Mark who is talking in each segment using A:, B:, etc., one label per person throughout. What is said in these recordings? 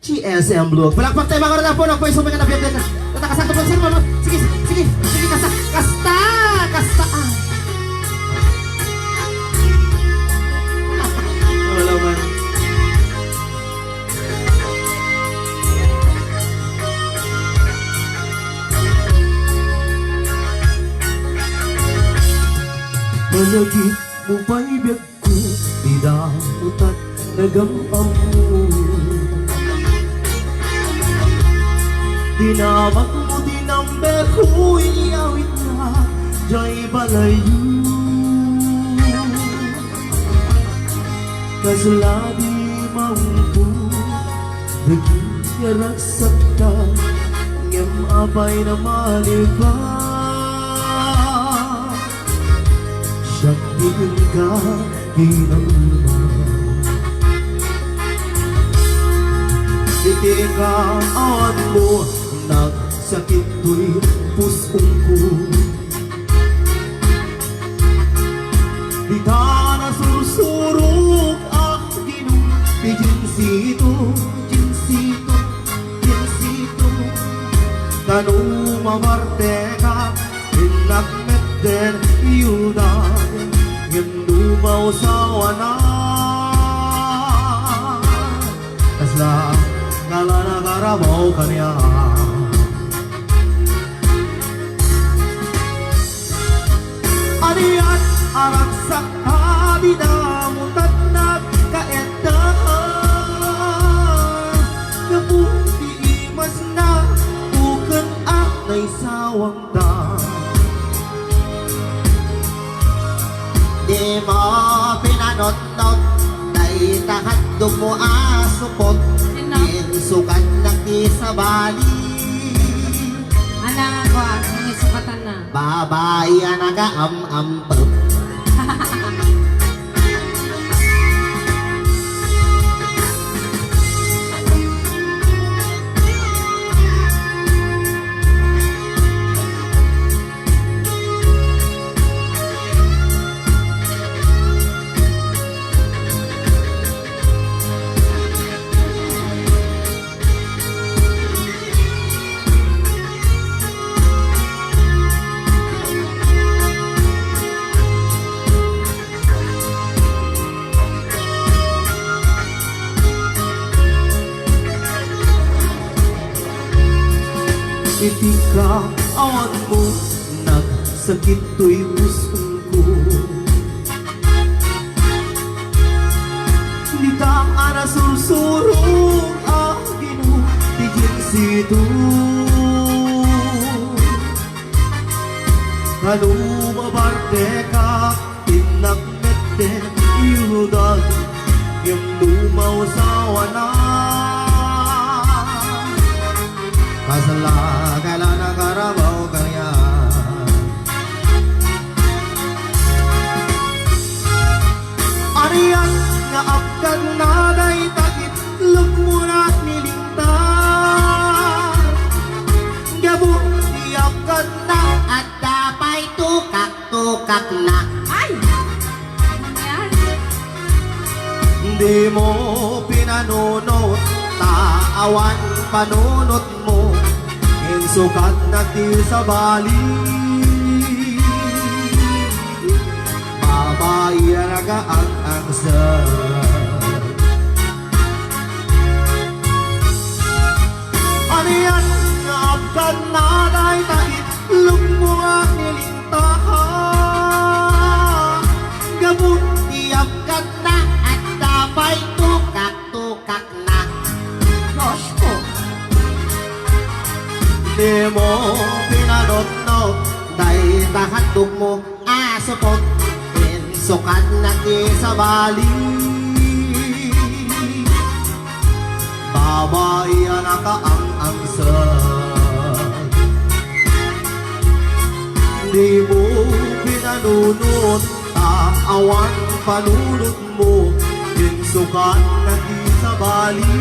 A: GSM Blue. Palakpak tayo mga karana po. Nagpo isumay ka na biyag ka. Natakasakto po sir mo. Sige, sige, sige, kasta, kasta, kasta. Wala man. Malagit mo ba'y biyag ko, di dapat at nagampang mo. Dinamag mo, dinamber ko, iyawit na, diya'y balayo. Kasuladi maungpo, nagiyarasak ka, ngem abay na maliba. Siyak din ka, ginamuma. Hindi ka awan mo, nagsakit ko'y pusong ko. Di ka nasursurog akin, di jinsito, jinsito, jinsito. Tanong mamarte ka, inakmeten iyunan, ngem lumaw sa wana. Kasla ngala na karabaw kanya. Adiat arak sakta di damutat nagkaedahan, kabuti imas na bukan akay sawang ta. Di mo pinanot-not dahil tahandog mo asupot, insukan na kisabali.
B: Anak ako, may sukatan na.
A: Babae nag-aam-ampag. Iti ka awan mo, nagsakit to'y pusong ko. Di ka nasursurong akin mo, di jinsito. Kalumabarte ka, inakmeten iyudan, yung lumaw sa wana. Kasala kala na karabaw kanya. Ariyan nga apkan na day takit, lugmura nilingtar. Gabo iyapkan na
C: at dapay tukak-tukak na.
B: Ay! Ayan.
A: Di mo pinanunot, taawan panunot mo, insukat na ti sa bali. Babae nag-aang-angsa. Aniyan nga abkan na day takit, lumuak nilintahan. Gabot
C: Iyapkan na at dapay tukak-tukak na.
B: Gosh po.
A: di mo pinanot-not,
C: Dahil tahandog mo asupot, insukan na ti sa bali.
A: babae nakaang-angsa. Di mo pinanunot, taawan panunot mo, insukan na ti sa bali.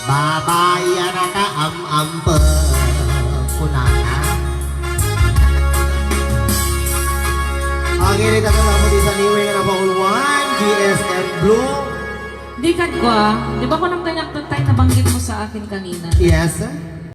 C: Babae nakaam-ampa kunana.
A: Ang init at kasama din sa New Year na Paul 1, GSM Blue.
B: Di ka ko Di ba ko nang ganyan tayo nabanggit mo sa akin kanina?
C: Yes.